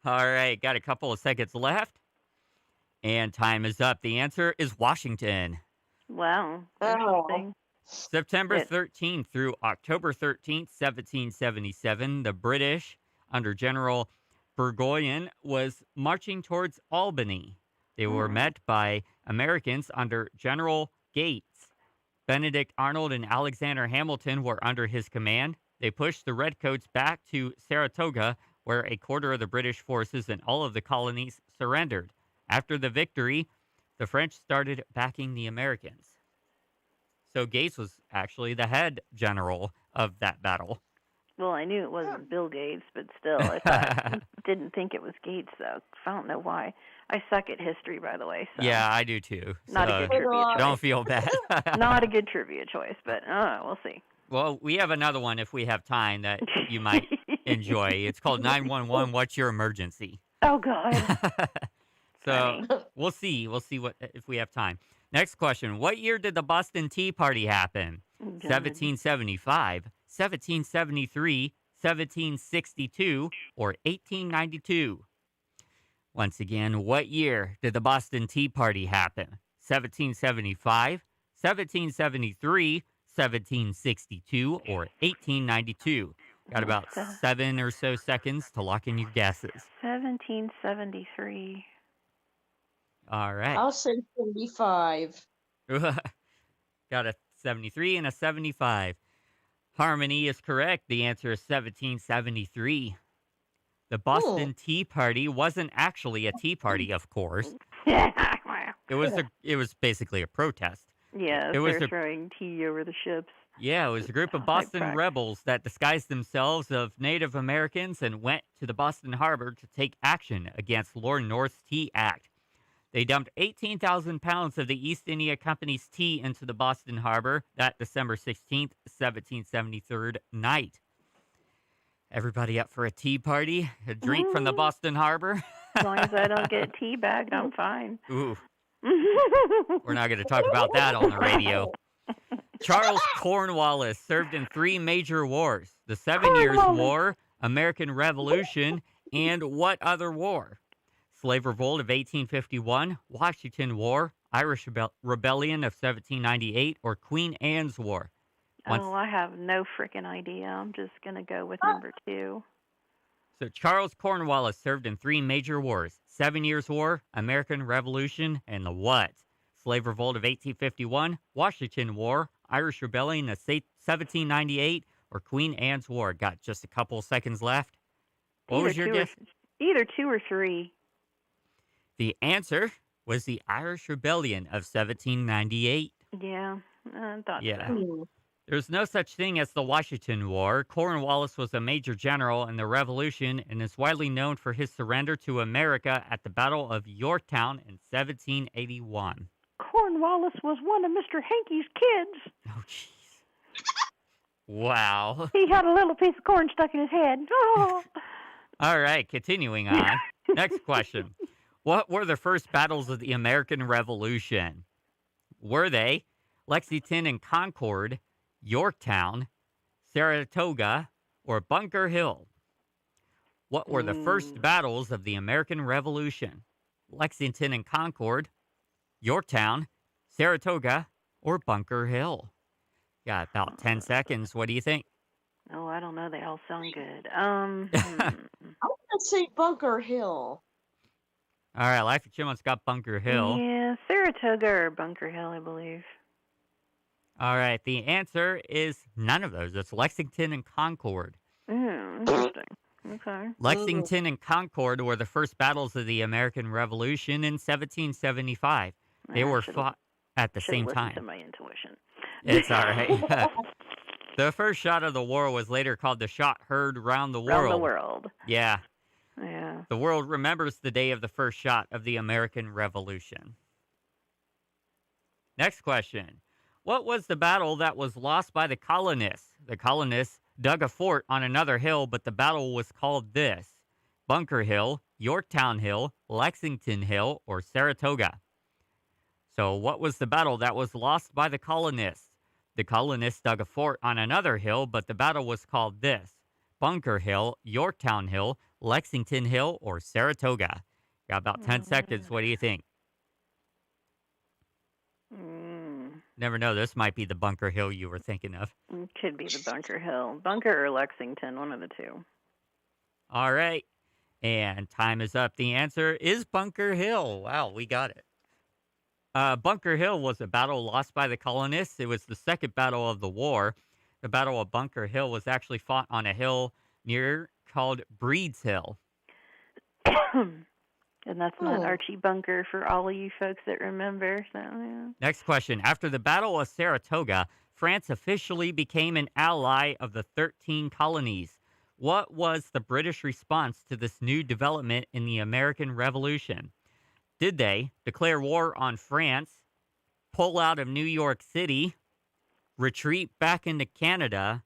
All right, got a couple of seconds left, and time is up. The answer is Washington. Wow. Oh. Interesting. September It- 13th through October 13th, 1777, the British, under General Burgoyne, was marching towards Albany. They were met by Americans under General Gates. Benedict Arnold and Alexander Hamilton were under his command. They pushed the Redcoats back to Saratoga, where a quarter of the British forces and all of the colonies surrendered. After the victory, the French started backing the Americans. So Gates was actually the head general of that battle. Well, I knew it wasn't Bill Gates, but still, I thought, didn't think it was Gates, though. I don't know why. I suck at history, by the way. So Yeah, I do too. not a So good trivia choice. don't feel bad. Not a good trivia choice, but we'll see. Well, we have another one if we have time that you might enjoy. It's called 911. What's your emergency? Oh, God. So Funny. we'll see. We'll see what if we have time. Next question. What year did the Boston Tea Party happen? God. 1775, 1773, 1762, or 1892? Once again, what year did the Boston Tea Party happen? 1775, 1773, 1762, or 1892? Got about 7 or so seconds to lock in your guesses. 1773. All right. I'll say 75. Got a 73 and a 75. Harmony is correct. The answer is 1773. The Boston Tea Party wasn't actually a tea party, of course. It was basically a protest. Yeah, It was they're a- throwing tea over the ships. Yeah, it was a group of Like Boston Brack. rebels that disguised themselves of Native Americans and went to the Boston Harbor to take action against Lord North's Tea Act. They dumped 18,000 pounds of the East India Company's tea into the Boston Harbor that December 16th, 1773 night. Everybody up for a tea party? A drink from the Boston Harbor? As long as I don't get tea bagged, I'm fine. Ooh, we're not going to talk about that on the radio. Charles Cornwallis served in 3 major wars: the 7 Years' War, American Revolution, and what other war? Slave Revolt of 1851, Washington War, Irish Rebellion of 1798, or Queen Anne's War? Oh, I have no freaking idea. I'm just going to go with number 2. So Charles Cornwallis served in 3 major wars: 7 Years' War, American Revolution, and the what? Slave Revolt of 1851, Washington War, Irish Rebellion of 1798, or Queen Anne's War? Got just a couple seconds left. What was your guess? Either 2 or 3. The answer was the Irish Rebellion of 1798. Yeah, I thought Yeah. so. There's no such thing as the Washington War. Cornwallis was a major general in the Revolution and is widely known for his surrender to America at the Battle of Yorktown in 1781. Cornwallis was one of Mr. Hankey's kids. Oh, jeez. Wow. He had a little piece of corn stuck in his head. Oh. All right, continuing on. Next question. What were the first battles of the American Revolution? Were they Lexington and Concord, Yorktown, Saratoga, or Bunker Hill? What were the first battles of the American Revolution? Lexington and Concord, Yorktown, Saratoga, or Bunker Hill? Got about 10 seconds. What do you think? Oh, I don't know. They all sound good. I'm gonna say Bunker Hill. All right, Life of Chipmunk's got Bunker Hill. Yeah, Saratoga or Bunker Hill, I believe. All right, the answer is none of those. It's Lexington and Concord. Interesting. Okay. Lexington and Concord were the first battles of the American Revolution in 1775. They were fought at the same To time. my intuition. It's all right. The first shot of the war was later called the shot heard round the world. Around the world. Yeah. Yeah. The world remembers the day of the first shot of the American Revolution. Next question. What was the battle that was lost by the colonists? The colonists dug a fort on another hill, but the battle was called this: Bunker Hill, Yorktown Hill, Lexington Hill, or Saratoga? So what was the battle that was lost by the colonists? The colonists dug a fort on another hill, but the battle was called this: Bunker Hill, Yorktown Hill, Lexington Hill, or Saratoga. Got about 10 seconds. What do you think? Never know. This might be the Bunker Hill you were thinking of. Could be the Bunker Hill. Bunker or Lexington, one of the two. All right. And time is up. The answer is Bunker Hill. Wow, we got it. Bunker Hill was a battle lost by the colonists. It was the second battle of the war. The Battle of Bunker Hill was actually fought on a hill near called Breed's Hill. And that's not Archie Bunker for all of you folks that remember. So, yeah. Next question. After the Battle of Saratoga, France officially became an ally of the 13 colonies. What was the British response to this new development in the American Revolution? Did they declare war on France, pull out of New York City, retreat back into Canada,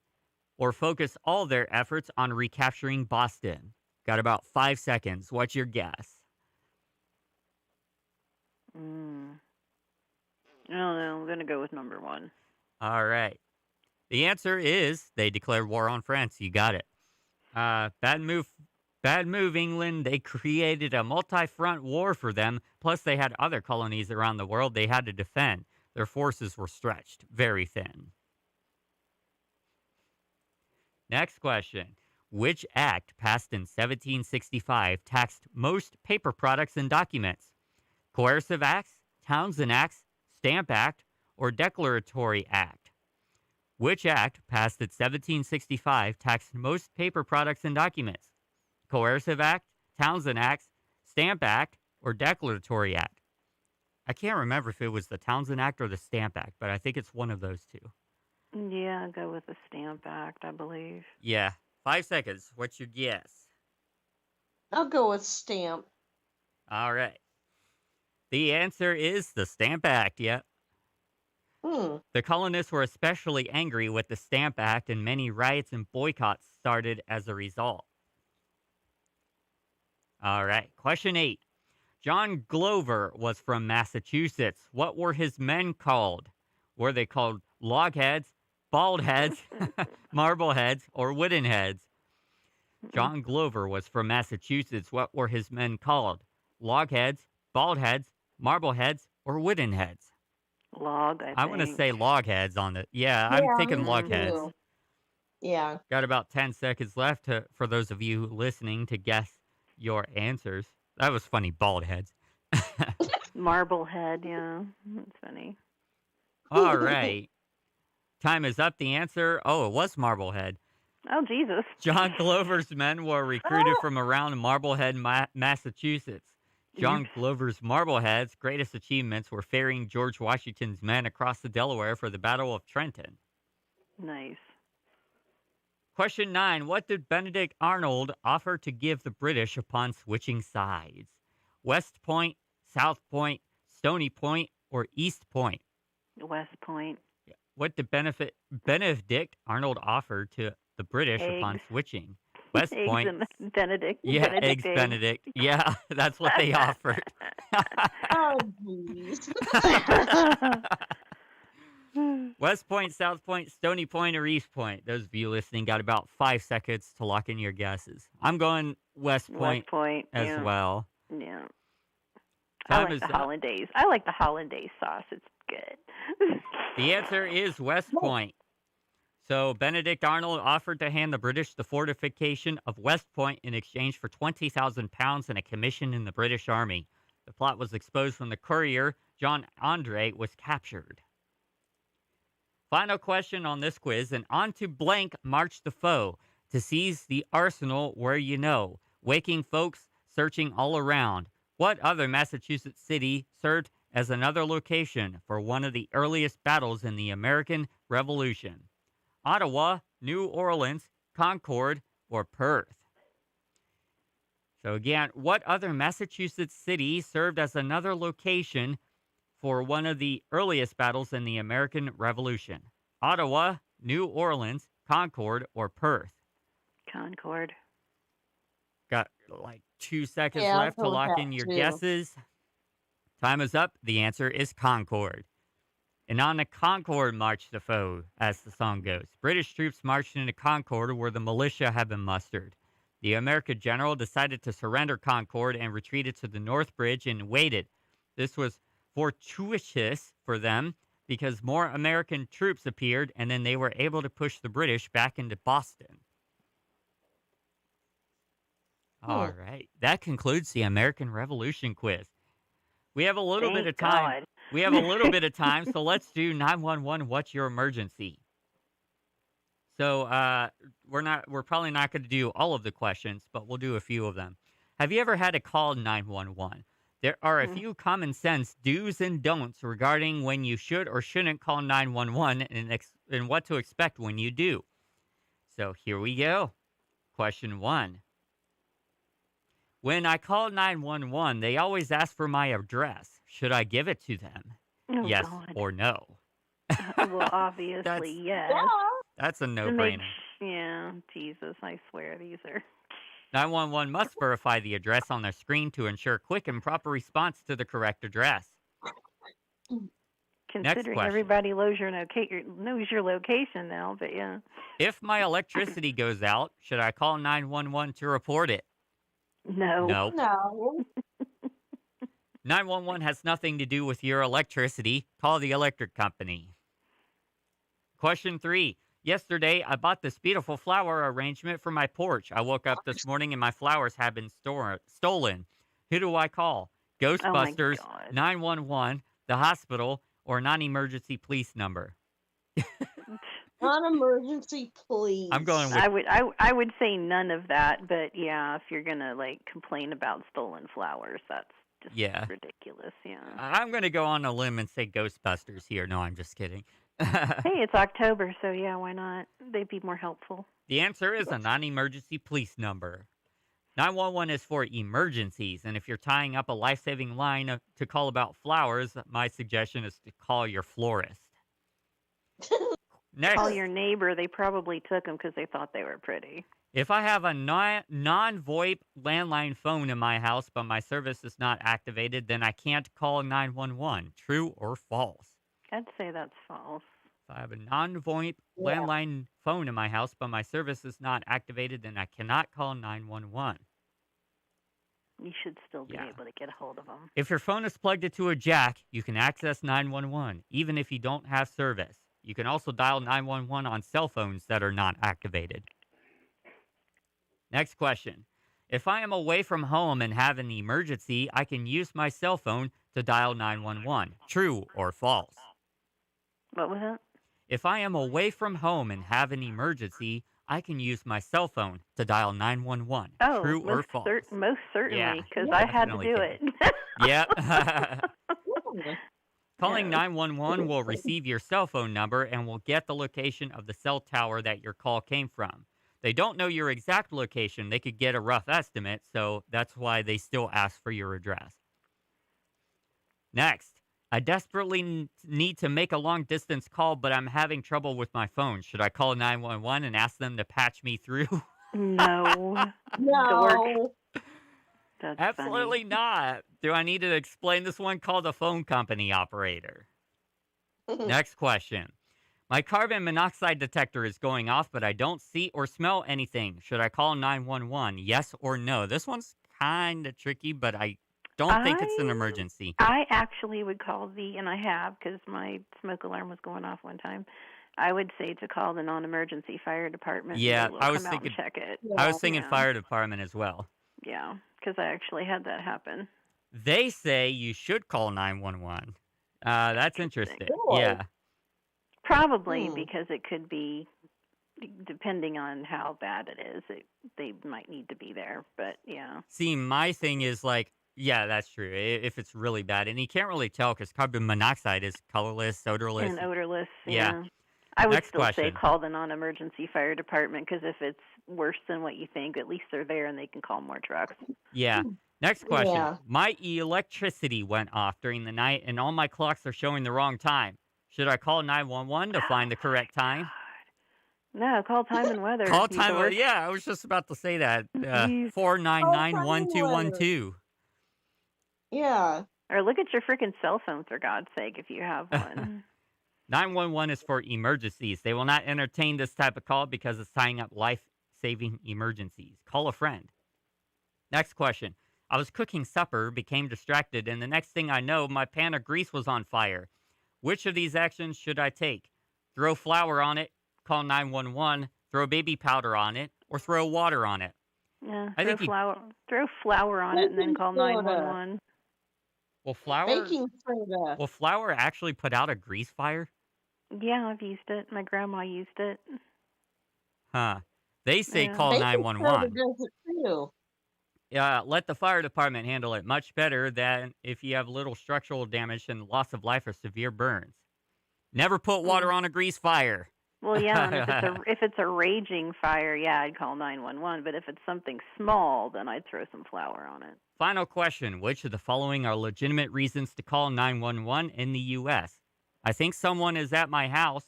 or focus all their efforts on recapturing Boston? Got about 5 seconds. What's your guess? I don't know. I'm going to go with number one. All right. The answer is they declared war on France. You got it. Bad move, England. They created a multi-front war for them. Plus, they had other colonies around the world they had to defend. Their forces were stretched very thin. Next question. Which act passed in 1765 taxed most paper products and documents? Coercive Acts, Townshend Acts, Stamp Act, or Declaratory Act? Which act passed in 1765 taxed most paper products and documents? Coercive Act, Townshend Acts, Stamp Act, or Declaratory Act? I can't remember if it was the Townshend Act or the Stamp Act, but I think it's one of those two. Yeah, I'll go with the Stamp Act, I believe. Yeah. 5 seconds. What's your guess? I'll go with Stamp. All right. The answer is the Stamp Act, yep. The colonists were especially angry with the Stamp Act, and many riots and boycotts started as a result. All right. Question 8. John Glover was from Massachusetts. What were his men called? Were they called logheads, bald heads, marbleheads, or wooden heads? John Glover was from Massachusetts. What were his men called? Logheads, bald heads, marbleheads, or wooden heads? Log, I think. I want to say logheads on it. Yeah, I'm thinking logheads. Yeah. Got about 10 seconds left for those of you listening to guess your answers. That was funny, bald heads. Marblehead, yeah. That's funny. All right. Time is up. The answer, it was Marblehead. Oh, Jesus. John Glover's men were recruited from around Marblehead, Massachusetts. John Glover's Marblehead's greatest achievements were ferrying George Washington's men across the Delaware for the Battle of Trenton. Nice. Question 9. What did Benedict Arnold offer to give the British upon switching sides? West Point, South Point, Stony Point, or East Point? West Point. What did Benedict Arnold offer to the British upon switching? West Point. Eggs and Benedict. Yeah, Benedict eggs Benedict. Yeah, that's what they offered. Oh, jeez. West Point, South Point, Stony Point, or East Point? Those of you listening got about 5 seconds to lock in your guesses. I'm going West Point, as well. Yeah. Time I like is the up. hollandaise. I like the hollandaise sauce. It's good. The answer is West Point. So Benedict Arnold offered to hand the British the fortification of West Point in exchange for 20,000 pounds and a commission in the British Army. The plot was exposed when the courier, John Andre, was captured. Final question on this quiz, and on to blank marched the foe to seize the arsenal where you know, waking folks searching all around. What other Massachusetts city served as another location for one of the earliest battles in the American Revolution? Ottawa, New Orleans, Concord, or Perth? So again, what other Massachusetts city served as another location for one of the earliest battles in the American Revolution? Ottawa, New Orleans, Concord, or Perth? Concord. Got like 2 seconds Yeah, left to I'll go with lock that in your too. guesses. Time is up. The answer is Concord. And on the Concord marched the foe, as the song goes. British troops marched into Concord where the militia had been mustered. The American general decided to surrender Concord and retreated to the North Bridge and waited. This was fortuitous for them because more American troops appeared and then they were able to push the British back into Boston. All right. That concludes the American Revolution quiz. We have a little bit of time. God. We have a little bit of time, so let's do 911. What's your emergency? So we're probably not going to do all of the questions, but we'll do a few of them. Have you ever had to call 911? There are a few common sense do's and don'ts regarding when you should or shouldn't call 911 and what to expect when you do. So here we go. Question 1. When I call 911, they always ask for my address. Should I give it to them? Oh, Yes God. or no? Well, obviously, yes. That's a To make no-brainer. Yeah, Jesus, I swear these are. 911 must verify the address on their screen to ensure quick and proper response to the correct address. Considering question. everybody knows your location now, but yeah. If my electricity goes out, should I call 911 to report it? No. No. No. 911 has nothing to do with your electricity. Call the electric company. Question 3. Yesterday, I bought this beautiful flower arrangement for my porch. I woke up this morning and my flowers have been stolen. Who do I call? Ghostbusters, Oh, my God. 911, the hospital, or non-emergency police number? Non-emergency, please. I'm going with I would say none of that, but yeah, if you're gonna complain about stolen flowers, that's just ridiculous. Yeah. I'm going to go on a limb and say Ghostbusters here. No, I'm just kidding. Hey, it's October, so yeah, why not? They'd be more helpful. The answer is a non-emergency police number. 911 is for emergencies, and if you're tying up a life-saving line to call about flowers, my suggestion is to call your florist. Next, Call your neighbor. They probably took them because they thought they were pretty. if I have a non-VoIP landline phone in my house, but my service is not activated, then I can't call 911. True or false? I'd say that's false. If I have a non-VoIP landline phone in my house, but my service is not activated, then I cannot call 911. You should still be able to get a hold of them. If your phone is plugged into a jack, you can access 911, even if you don't have service. You can also dial 911 on cell phones that are not activated. Next question. If I am away from home and have an emergency, I can use my cell phone to dial 911. True or false? What was that? If I am away from home and have an emergency, I can use my cell phone to dial 911. Oh, True or false? Most certainly, because Yeah, I had to definitely do can. it. Yep. Calling Yeah. 911 will receive your cell phone number and will get the location of the cell tower that your call came from. They don't know your exact location. They could get a rough estimate, so that's why they still ask for your address. Next, I desperately need to make a long-distance call, but I'm having trouble with my phone. Should I call 911 and ask them to patch me through? No. No. That's Absolutely funny. not. Do I need to explain this one? Call the phone company operator. Next question. My carbon monoxide detector is going off, but I don't see or smell anything. Should I call 911? Yes or no? This one's kind of tricky, but I don't think it's an emergency. I actually would call and I have, because my smoke alarm was going off one time. I would say to call the non-emergency fire department. Yeah, and they will I was come out thinking. and check it. I was thinking Yeah. fire department as well. Yeah, because I actually had that happen. They say you should call 911. That's interesting. Cool. Yeah. Probably because it could be, depending on how bad it is, they might need to be there. But yeah. See, my thing is like, yeah, that's true. If it's really bad, and you can't really tell because carbon monoxide is colorless, odorless. And odorless. Yeah. I would Next still say question. call the non-emergency fire department because if it's worse than what you think, at least they're there and they can call more trucks. Yeah. Next question. Yeah. My electricity went off during the night, and all my clocks are showing the wrong time. Should I call 911 to find the correct time? No, call time and weather. Call Use time. the word- Yeah, I was just about to say that. Use- 499-1212. Yeah. Or look at your freaking cell phone, for God's sake, if you have one. 911 is for emergencies. They will not entertain this type of call because it's tying up life-saving emergencies. Call a friend. Next question. I was cooking supper, became distracted, and the next thing I know, my pan of grease was on fire. Which of these actions should I take? Throw flour on it, call 911, throw baby powder on it, or throw water on it? Yeah, I think throw flour on it and then call Baking soda. 911. will flour Baking soda. will flour actually put out a grease fire? Yeah, I've used it. My grandma used it. Huh. They say Yeah. call Baking soda 911. does it too. Let the fire department handle it much better than if you have little structural damage and loss of life or severe burns. Never put water on a grease fire. Well, yeah, and if it's a raging fire, yeah, I'd call 911. But if it's something small, then I'd throw some flour on it. Final question. Which of the following are legitimate reasons to call 911 in the U.S.? I think someone is at my house.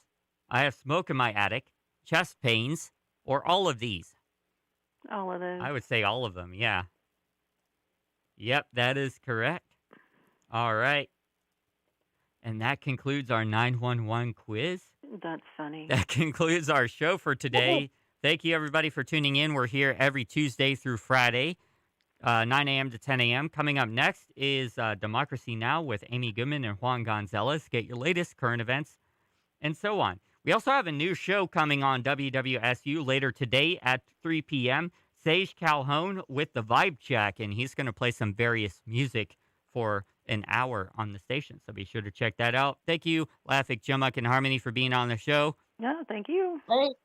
I have smoke in my attic, chest pains, or all of these. All of those. I would say all of them, yeah. Yep, that is correct. All right. And that concludes our 911 quiz. That's funny. That concludes our show for today. Thank you, everybody, for tuning in. We're here every Tuesday through Friday, 9 a.m. to 10 a.m. Coming up next is Democracy Now! With Amy Goodman and Juan Gonzalez. Get your latest current events and so on. We also have a new show coming on WWSU later today at 3 p.m. Sage Calhoun with the Vibe Check, and he's going to play some various music for an hour on the station. So be sure to check that out. Thank you, Lafik, Jumuk, and Harmony for being on the show. Yeah, thank you. Hey,